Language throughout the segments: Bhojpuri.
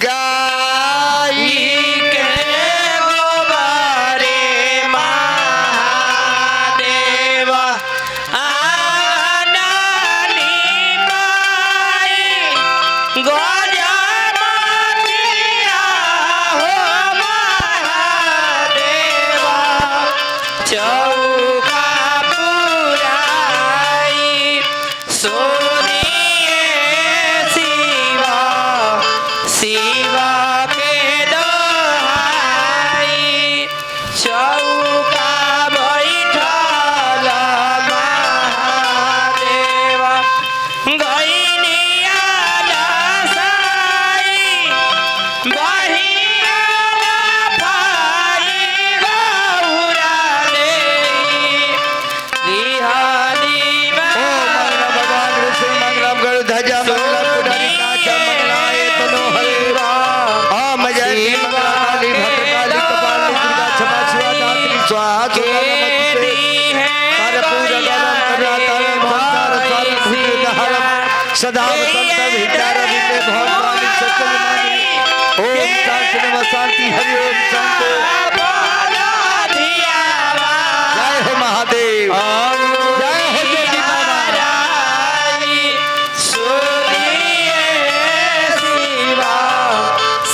गाई के गोबरे महादेव आननी पाई गोजमतिया हो महादेव चौका पुराई सोनिए शिवा शिवा के दोहाई चौका बैठल महादेव गइनिया दसाई बहिया भाई गौरा देई बिहारी भगवान ऋषि मंगलम गरुड़ ध्वजा मंगलम पुंडरी काचा मंगलाय तनो हरे ओम जय मंगलाली भद्रकाली कपाली दुर्गा क्षमा शिवा दात्री स्वाहा केती है सदा वसंत विद्यार विद्य भगवान सत्यमानी ओम शांति नमः शांति हरि ओम शांति जय हो महादेव जय हो देवी महारानी सुनिए शिवा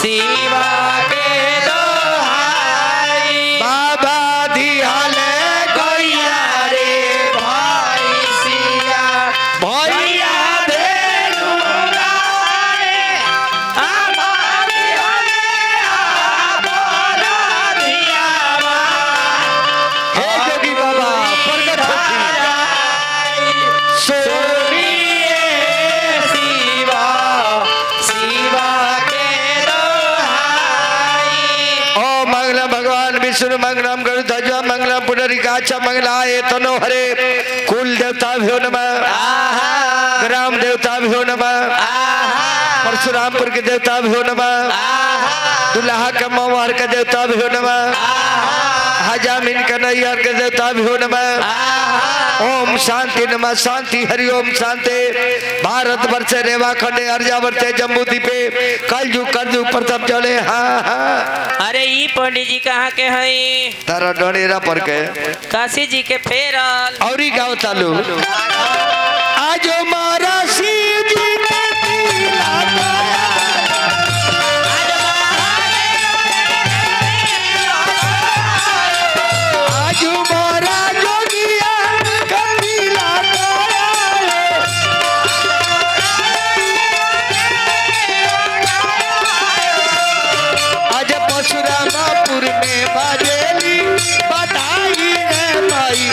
शिवा के दोहाई बाबा दिहाले गैया रे भाई सिया भैया विष्णु मंगलम गरुड़ ध्वजा मंगलम पुंडरी काचा मंगलाय तनो हरे कुल देवता भ्यो नमः ग्राम देवता भ्यो नमः परशुरामपुर के देवता भ्यो नमः दुल्हा के मौहर के देवता भ्यो नमः हजामिन के नैयर के देवता भ्यो नमः ओम शांति नमः शांति हरि ओम शांति भारत वर्ष रेवा खंडे अर्जा वर्षे जम्बू द्वीपे कलजु करजु प्रथम चले हाँ हाँ। अरे ई पंडित जी कहाँ के हई तारा डोनेरा पर के काशी जी के फेरल औरी गाँव चालू आज मारा शिव जी के पीला आज मारा जोगिया कपिला आज परशुरामपुर में बाजेली बधाई रे भाई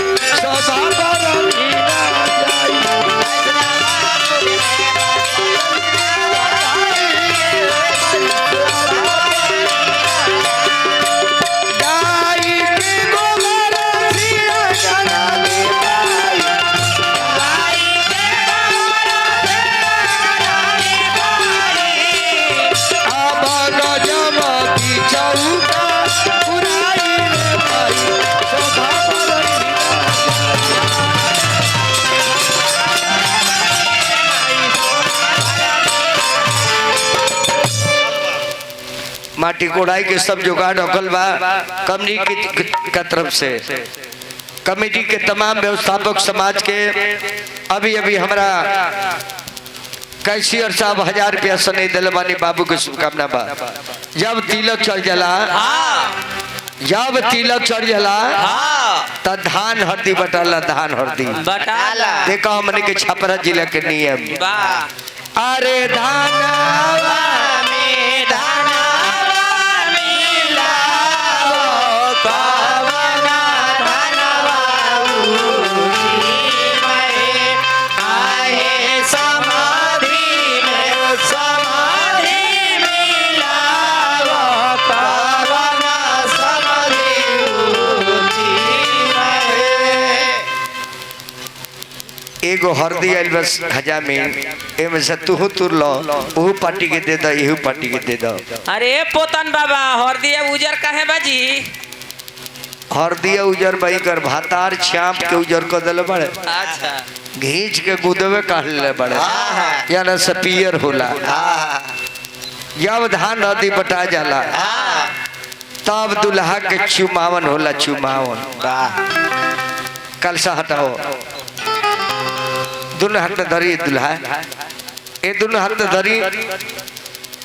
शोभा बरनी ना जाई गाई के गोबर सिया जला ले भाई गाई के अब गजमती चौका पुराई रे भाई शोभा बरनी माटी कोड़ाई के सब जुगाड़ होकल बा कमेटी की तरफ से कमेटी के तमाम व्यवस्थापक समाज के अभी अभी हमारा कैशियर साहब 1000 रुपया सने दिलवानी बाबू के शुभकामना बा जब तिलक चढ़ जला त धान हरदी बटाला धान हरदी बटाला देखो हमने के छपरा जिला के नियम वाह अरे धानवा में धानवा मिलाओ कवना धानवा उसी में आए समाधि मिलाओ कवना समाधि उसी में एगो हरदी आइल बस हजामिन एमे से तू तुर लो ओहू पार्टी के दे दो एहू पार्टी के दे दो अरे पोतन बाबा हरदिया उजर काहे बाजी हरदिया उजर भाई कर भातार छाप के उजर को दले बड़े अच्छा घींच के गुदवे काट ले बड़े या ना सपियर होला जब धान नदी बटा जाला तब दुल्हा के चुमावन होला चुमावन। कलसा हटाओ दोनों हाथ में धरी दुल्हा ये दोनों हाथ में धरी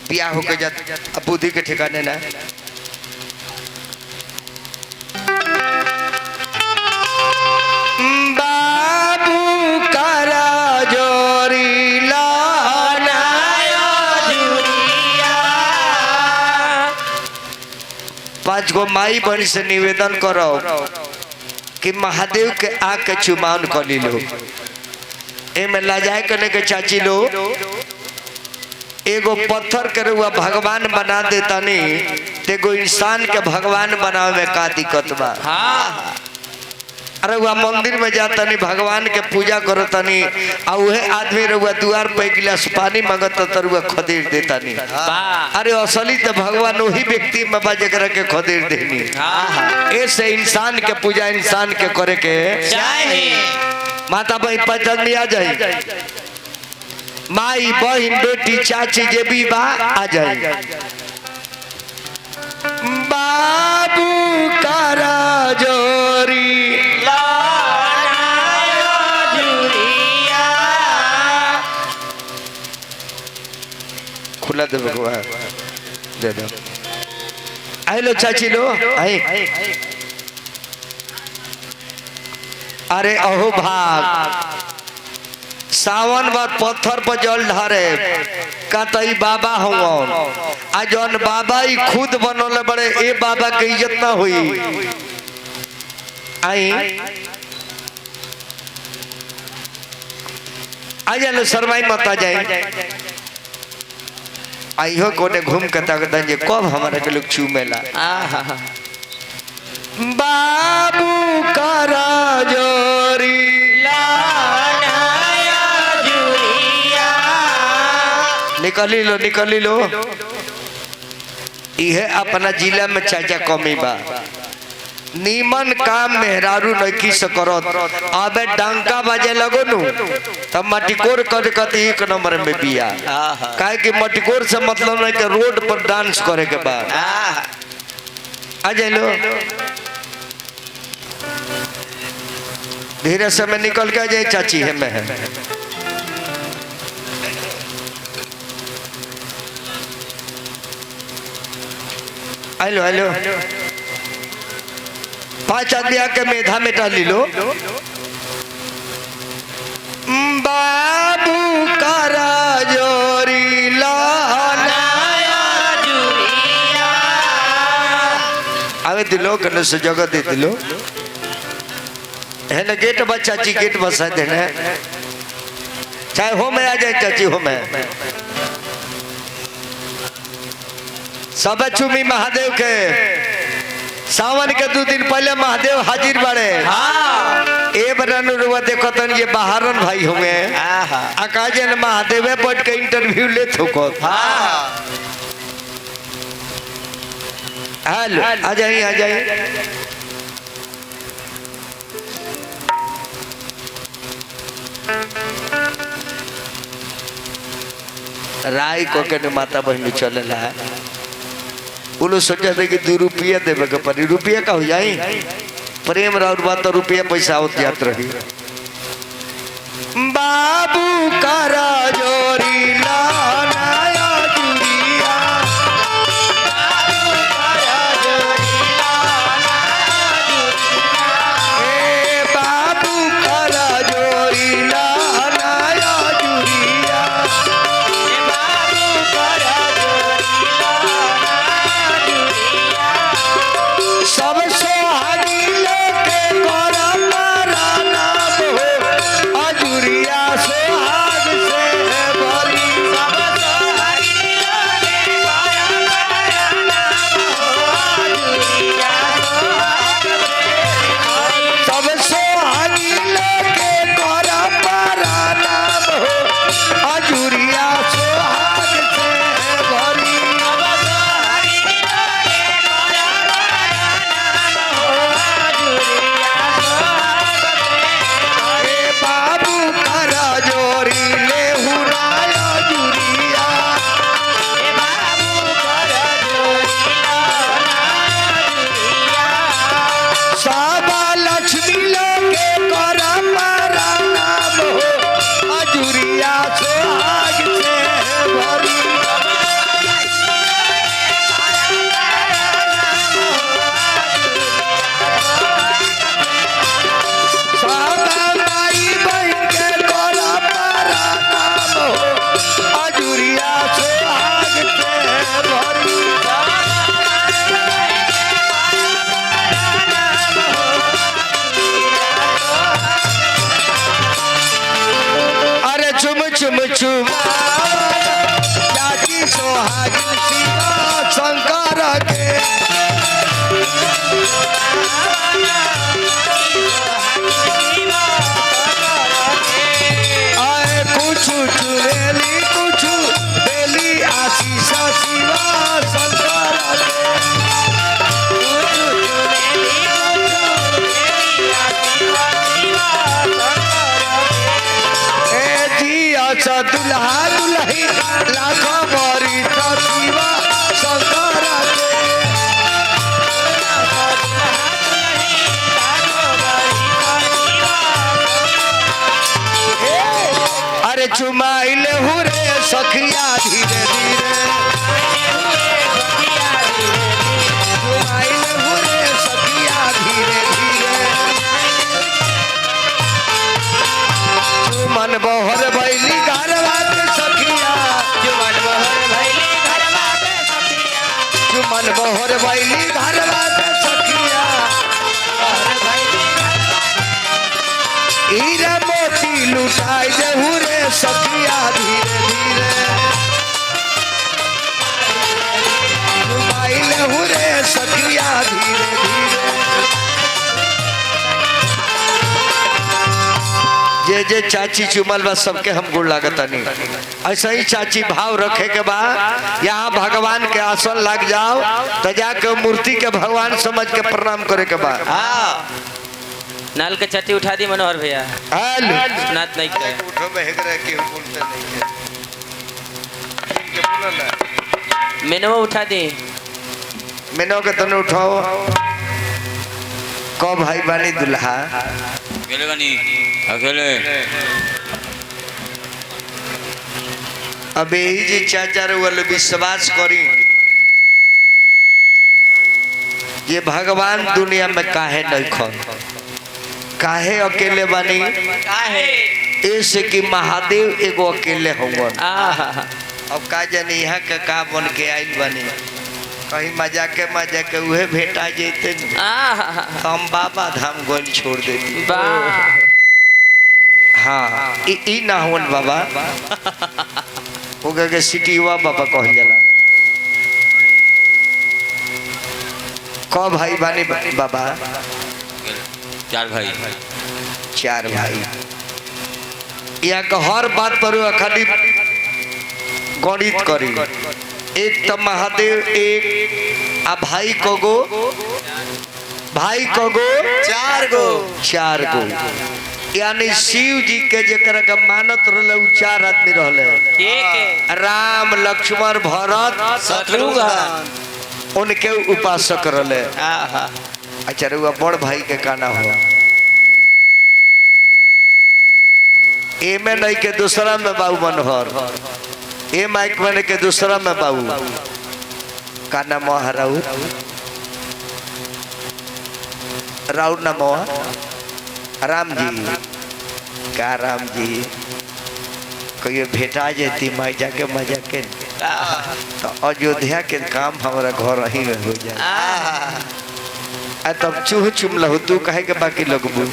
बिया होके जात अब बुद्धि के ठिकाने ना। बाबू करा जोरी लाना जुरिया। 5 गो माई बहन से निवेदन करो कि महादेव के आके चुमान कर ली लो। एमे लाजाए करने के चाची लो एगो पत्थर के रुआ भगवान बना देता नहीं तेगो इंसान के भगवान बनावे में का दिक्कत बा। अरे वह मंदिर में जाता नहीं भगवान के पूजा करता नहीं आ उहे आदमी रुआ द्वार पे गिलास पानी मांगता तो रुआ खदेड़ देता नहीं। अरे असली तो भगवान वही व्यक्ति में बा जकरा के खदेड़ देनी। ऐसे इंसान के पूजा इंसान के करे के माता बहन पचन में आ जाए माई बहन बेटी चाची जे भी बा आ जाए। बाबू करा जोरी खुला दे भगवान दे दो। आई लो चाची लो आई। अरे अहो भाग सावन बाद पत्थर पर जल ढारे का तई बाबा होवन आ जौन बाबा ही खुद बनोले बड़े ए बाबा के इज्जत ना हुई। आई आ जालो शर्माई मत आ जाए। आई हो कोने घूम के ताकत जे कब हमारे के लोग चूमेला। बाबू करा जोरी निकली लो यह अपना जिला में चाचा कमी बा। नीमन काम मेहरारू नकी से करत अबे डंका बजे लगो नु तब मटिकोर कर कती 1 नंबर में बिया। काहे कि मटिकोर से मतलब नहीं कि रोड पर डांस करे के बाद आ जाए लो धीरे से में निकल के जाए चाची है मैं हेलो हेलो 5 आदमी आके मेधा में डाल लो। बाबू करा जोरी लाना आवे दिलो कने से जगह दे दिलो है ना। गेट बस चाची गेट बसा देना चाहे हो में आ जाए चाची हो में सब चुमी महादेव के। सावन के 2 दिन पहले महादेव हाजिर बड़े ए बरन रुआ देखो तन ये बाहरन भाई होंगे आकाजन महादेव बैठ के इंटरव्यू ले थको। हेलो आ जाइए राय को के माता बहन चले ला बोलो सोचा दे कि 2 रुपया देवे के पर रुपया का हो जाई प्रेम और बात तो रुपया पैसा होत जात रही। बाबू करा जोरी लाना जुरिया ए बाबू करा जोरी लाना जुरिया सब सोहागी लेके करा मारा नाम हो अजुरिया सोहाग से भरी सब सखिया धीरे धीरे चुमाइल हुरे सखिया धीरे धीरे चुमन बहर बैली घरवा के सखिया जुमन बहर भैली घरवा के सखिया चुमन बहर बैली घरवा के सखिया बहर भैली हीरा मोती लुटाई देहु रे सखिया धीरे धीरे चुमाइल हुरे सखिया धीरे धीरे जे जे चाची चुमल बा सबके हम गोड़ लागतानी ऐसा ही चाची भाव रखे के बा यहाँ भगवान के आसन लग जाओ तो जाके मूर्ति के भगवान समझ के प्रणाम करे के बा। हाँ नल के चट्टी उठा दी मनोहर भैया नाथ नहीं करे मेनवा उठा दी मेनो के तने उठाओ को भाई बानी दुल्हा अकेले बनी अकेले अबे ही जी चाचा रे वाले विश्वास करी ये भगवान दुनिया में काहे नहीं खन काहे अकेले बानी काहे ऐसे कि महादेव एगो अकेले होवन आहा अब का जानी यहाँ के का बन के आइल बानी कहीं मजाके उहे भेटा जेते न आहा हम बाबा धाम गोल छोड़ देती वाह हाँ ई ना होन बाबा वो के सिटीवा बाबा कहल जाला को भाई बानी बाबा चार भाई चार भाई यहाँ का हर बात पर खाली गणित करी एक तो महादेव एक आ भाई को चार गो यानी शिव जी के जरा का मानत रहे उ चार आदमी रहे एक राम लक्ष्मण भरत शत्रुघ्न उनके उपासक रहे। आहा अच्छा रुआ बड़ भाई के काना हुआ एमे नहीं के दूसरा में बाबू मनोहर ए माइक में के दूसरा में बाबू काना मोह राउर ना मोह राम जी का राम जी कहिए भेटा जेती माई जाके मजा के तो अयोध्या के काम हमारा घर ही में हो जाए तब चूह चुम लहू तू कहे के बाकी लोग बोल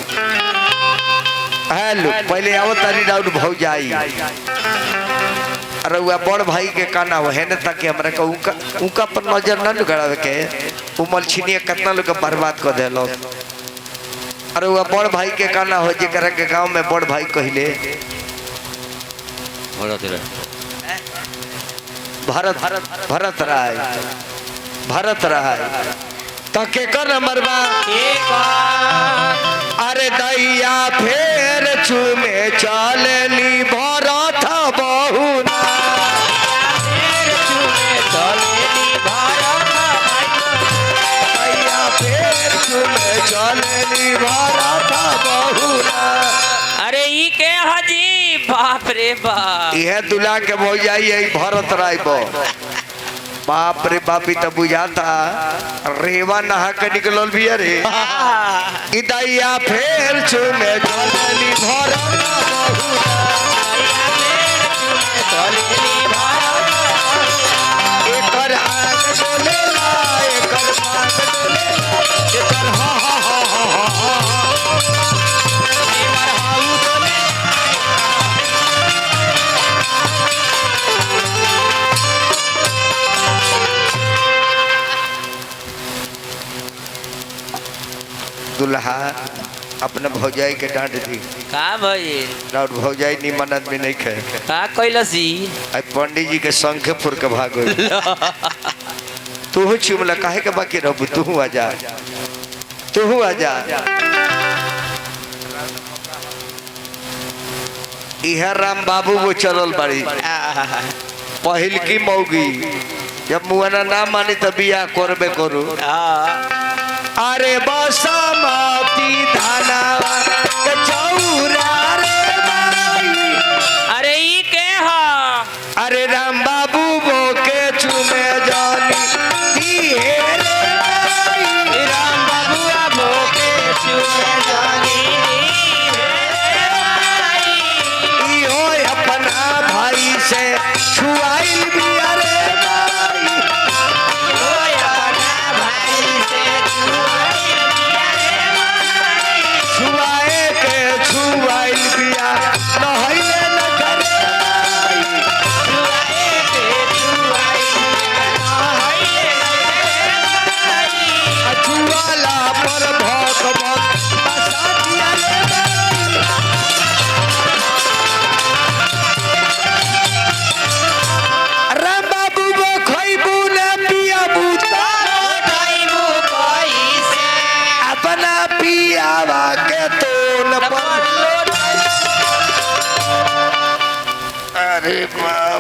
हेलो पहले आओ तारी डाउट भौ जाई अरे वो बड़ भाई के काना हो है न ताकि हमरा का उनका पर नजर न लगावे के उमल छिनिए कितना लोग के बर्बाद कर देलो अरे वो बड़ भाई के काना हो जेकरा के गांव में बड़ भाई कहले भरत राय तके कर मरबा अरे दैया फेर चुमे चलनी भरत बहुना दैया फेर चुमे चलनी भरत बहुना। अरे ई के हजी बाप रे बाप यह दुला के भौजाई है भरत राय बो बाप रे बापी तो बुझाता रेवा नहा के निकलल भी अरे इदैया फेर चुमे चलनी भरत एकर आग डोलेला एकर पाग डोलेला एकर हा हा हा हा हा एकर हाउ डोलेला दुल्हा अपने भौजाई के डांट दी का भाई और भौजाई निमन आदमी नहीं खे का कैलसी आई पंडित जी के संखे फुर के भाग तू चुमला काहे के बाकी रहबू तू आजा इहा राम बाबू वो चलल बाड़ी पहिल की मौगी जब मुआना ना मानी तो बिया करबे करू अरे बसमती धनवा के चौरा रे माई अरे ई के हा अरे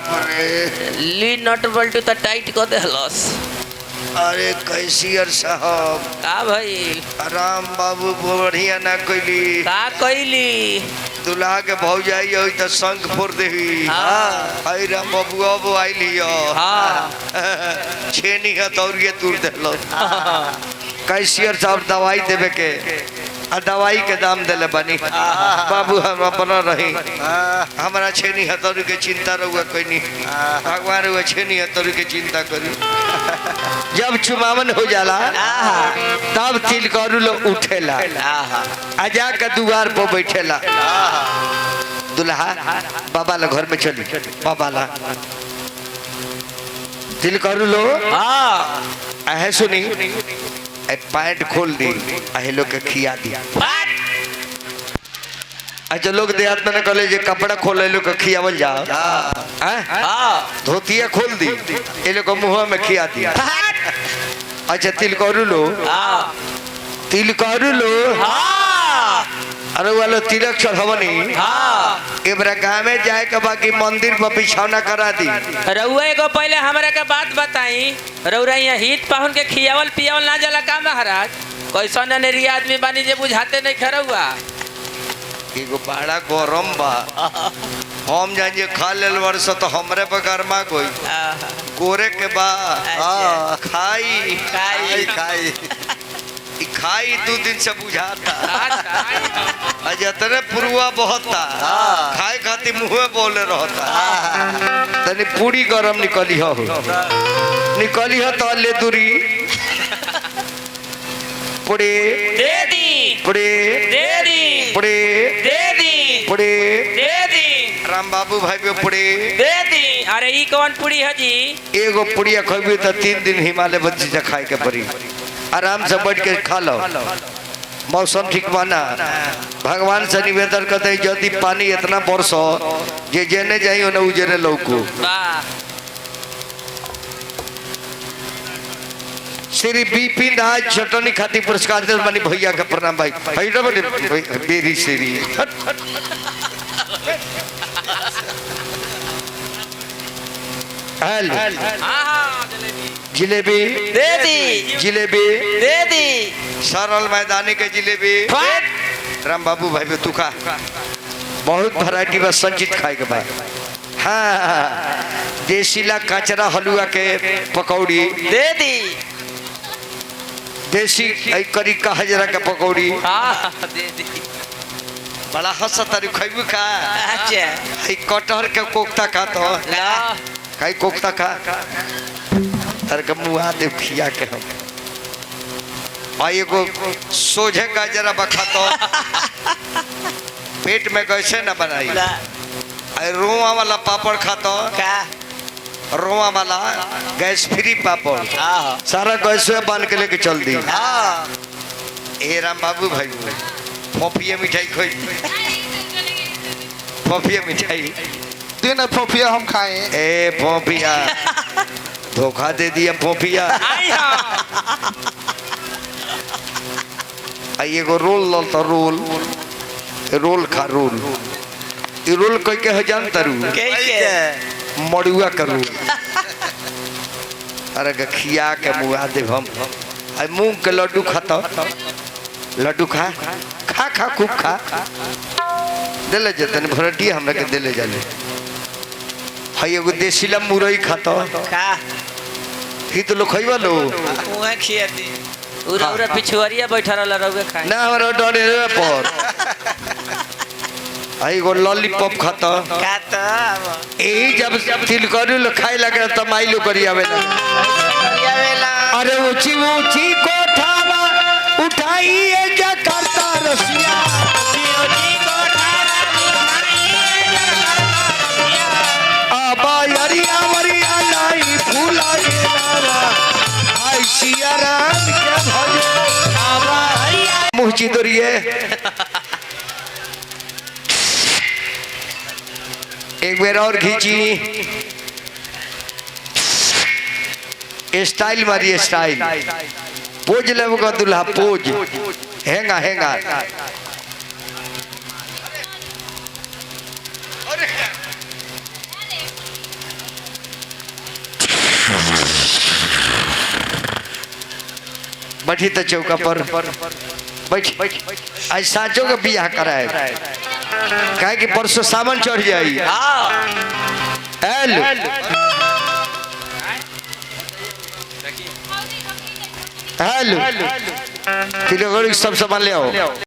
बाप रे। ली नट बल्टू तो टाइट कर दे हलस। अरे कैसियर साहब का भाई राम बाबू बढ़िया ना कैली। का कइली दुल्हा के भौजाई हो तो शंख फोड़ देही। हाँ। आई राम बाबू अब आइली हाँ छेनी हथौड़िए तूर देलो। कैसियर साहब दवाई देवे के आ दवाई के दाम दिले बनी। बाबू हम अपना रही हमारा छेनी हथौड़ी के चिंता रहुआ कोई नहीं। भगवान हुआ छेनी हथौड़ी के चिंता करी। जब चुमावन हो जाला तब तिलकरू लोग उठेला आ जाके दुआर पर बैठेला। दुल्हा बाबा ला घर में चली बाबा ला तिलकरू लो है सुनी पैंट खोल दी अहे लोग के खिया दी। अच्छा लोग देहात में कहले जे कपड़ा खोले लोग के खियावल जा धोतिया खोल दी ये लोग मुँह में खिया दी। अच्छा तिलकरू लो अरे वालो तिलक चढ़वनी एबरा गाँव में जाए के बाकी मंदिर पर बिछौना करा दी। रउआ एगो पहले हमरा के बात बताई रउरा यहाँ हित पाहुन के खियावल पियावल ना जाला का महाराज कैसा नेरी आदमी बानी जे बुझाते नहीं खरउआ। एगो बड़ा गरम बा हम जानिए खा लेल वर्ष तो हमरे पर गरमा कोई गोरे के बा खाई खाई खाई खाई 2 दिन से बुझाता जतने पुरुआ बहता खाए खाती मुँह बोले रहता तनी पूरी गरम निकली हो तो ले दूरी पुड़े दे दी पुड़े दे दी पुड़े दे दी पुड़े दे दी राम बाबू भाई पे पुड़े दे दी। अरे ई कौन पुड़ी है जी एगो पुड़िया खबी तो 3 दिन हिमालय बच्ची से खाए के पड़ी। आराम से बैठ के खा लो मौसम ठीक माना। भगवान से निवेदन करते यदि पानी इतना बरसो जे जेने जाइयो न उजरे लौको। श्री बिपिन राज चटनी खाती पुरस्कार दे बनी भैया के प्रणाम भाई भैया बने बेरी श्री जिलेबी दे दी जिलेबी दे दी सरल मैदानी के जिलेबी राम बाबू भाई पे तुखा बहुत वैरायटी बस संचित खाए के बाद। हाँ देसीला कचरा हलुआ के पकौड़ी दे दी देसी करी का हजरा के पकौड़ी दे दी बड़ा हंसा तारी खैबू का कटहर के कोफ्ता खा तो कई कोफ्ता खा तर के मुँह दे खिया के हम एगो सोझे का जरा बखा तो पेट में कैसे न बनाई रोआ वाला पापड़ खा तो रोआ वाला गैस फ्री पापड़ सारा गैस बन के लेके चल दी। ए राम बाबू भाई फोफिया मिठाई खोई फोफिया मिठाई दिन फोफिया हम खाए। ए फोफिया धोखा दे दिया फोफिया। एगो रोल लो तो रोल खा रोल ये रोल कह के हजान तरु मड़ुआ करू अरे खिया के मुआ दे हम मूंग के लड्डू खाता लड्डू खा खा खा खूब खा दिले जतन भरटी हमरा के दिले जाले हई एगो देसीला मुरई खाता खा ही तो लोग खइबा लो मुंह खिया दी उरा उरा पिछुआरिया बैठा रहला रउवे खाए ना हमरा डरे पर आई गो लॉलीपॉप खाता यही जब तिलकरू लो खाए लगे तो माइलो करी आवेला। अरे ऊंची ऊंची कोठावा उठाइए जकार्ता रसिया आबा यरिया वरिया लाई फूला आई सिया राम के भजे आबा मुहची दोरिए एक बार और खींची स्टाइल मारिए स्टाइल पोज ले वो दुल्हा पोज हैंगा हैंगा बैठी तो चौका पर बैठ आज साँचों का बियाह कराए कहे कि परसों सावन चढ़ जाई हेलो हेलो सब सामान ले आओ